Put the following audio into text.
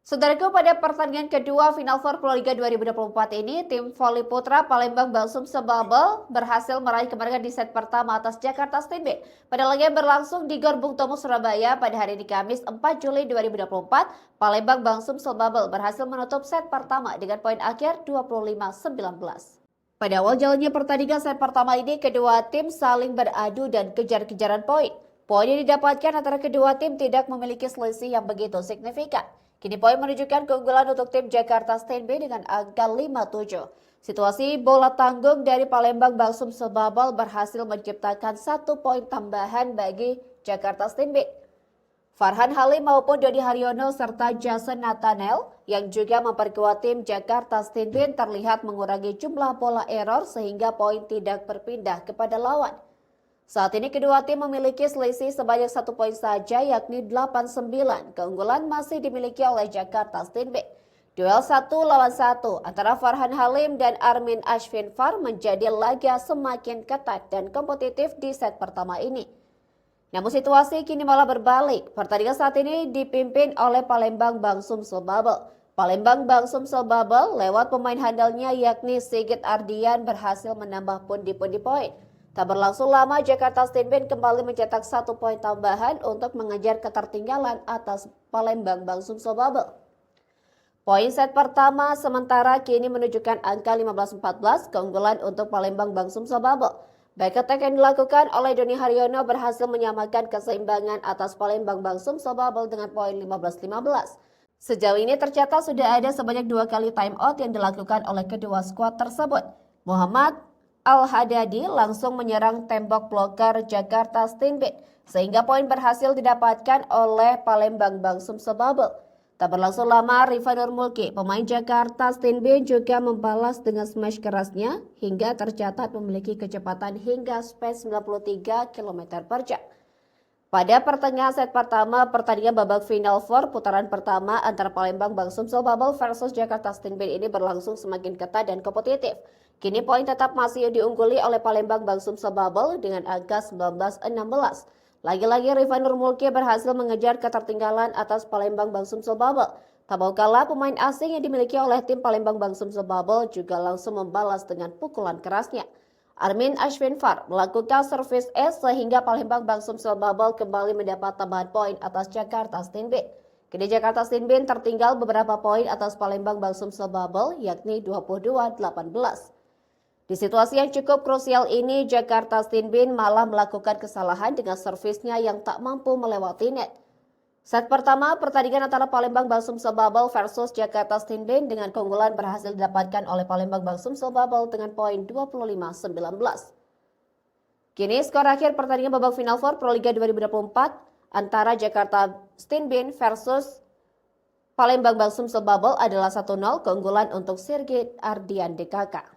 Saudaraku, pada pertandingan kedua Final Four Proliga 2024 ini, tim voli putra Palembang Balsum Sebabel berhasil meraih kemenangan di set pertama atas Jakarta Steinbeck. Pada laga yang berlangsung di Gor Bung Tomo, Surabaya pada hari ini Kamis 4 Juli 2024, Palembang Balsum Sebabel berhasil menutup set pertama dengan poin akhir 25-19. Pada awal jalannya pertandingan set pertama ini, kedua tim saling beradu dan kejar-kejaran poin. Poin yang didapatkan antara kedua tim tidak memiliki selisih yang begitu signifikan. Kini poin menunjukkan keunggulan untuk tim Jakarta Steinbeck dengan angka 5-7. Situasi bola tanggung dari Palembang Balsum Sebabel berhasil menciptakan 1 poin tambahan bagi Jakarta Steinbeck. Farhan Halim maupun Dodi Haryono serta Jason Nathanael yang juga memperkuat tim Jakarta Steinbeck terlihat mengurangi jumlah bola error sehingga poin tidak berpindah kepada lawan. Saat ini kedua tim memiliki selisih sebanyak 1 poin saja yakni 8-9. Keunggulan masih dimiliki oleh Jakarta Steinbeck. Duel 1 lawan 1 antara Farhan Halim dan Armin Ashfinfar menjadi laga semakin ketat dan kompetitif di set pertama ini. Namun situasi kini malah berbalik. Pertandingan saat ini dipimpin oleh Palembang Balsum Sebabel. Palembang Balsum Sebabel lewat pemain handalnya yakni Sigit Ardian berhasil menambah pundi-pundi poin. Tak berlangsung lama, Jakarta Steinbeck kembali mencetak 1 poin tambahan untuk mengejar ketertinggalan atas Palembang Balsum Sebabel. Poin set pertama sementara kini menunjukkan angka 15-14 keunggulan untuk Palembang Balsum Sebabel. Back attack yang dilakukan oleh Dodi Haryono berhasil menyamakan keseimbangan atas Palembang Balsum Sebabel dengan poin 15-15. Sejauh ini tercatat sudah ada sebanyak 2 kali time out yang dilakukan oleh kedua skuad tersebut. Muhammad Al-Hadadi langsung menyerang tembok bloker Jakarta Steinbeck sehingga poin berhasil didapatkan oleh Palembang Balsum Sebabel. Tak berlangsung lama, Rifa Nurmulki, pemain Jakarta Steinbeck juga membalas dengan smash kerasnya hingga tercatat memiliki kecepatan hingga speed 93 km/jam. Pada pertengahan set pertama, pertandingan babak Final Four putaran pertama antara Palembang Balsum Sebabel versus Jakarta Steinbeck ini berlangsung semakin ketat dan kompetitif. Kini poin tetap masih diungguli oleh Palembang Balsum Sebabel dengan angka 19-16. Lagi-lagi Rifa Nurmulki berhasil mengejar ketertinggalan atas Palembang Balsum Sebabel. Tak mau kalah, pemain asing yang dimiliki oleh tim Palembang Balsum Sebabel juga langsung membalas dengan pukulan kerasnya. Armin Ashfinfar melakukan servis S sehingga Palembang Balsum Sebabel kembali mendapat tambahan poin atas Jakarta Steinbeck. Kini Jakarta Steinbeck tertinggal beberapa poin atas Palembang Balsum Sebabel yakni 22-18. Di situasi yang cukup krusial ini, Jakarta Steinbeck malah melakukan kesalahan dengan servisnya yang tak mampu melewati net. Set pertama, pertandingan antara Palembang Balsum Sebabel versus Jakarta Steinbeck dengan keunggulan berhasil didapatkan oleh Palembang Balsum Sebabel dengan poin 25-19. Kini skor akhir pertandingan babak Final Four Proliga 2024 antara Jakarta Steinbeck versus Palembang Balsum Sebabel adalah 1-0 keunggulan untuk Sigit Ardian DKK.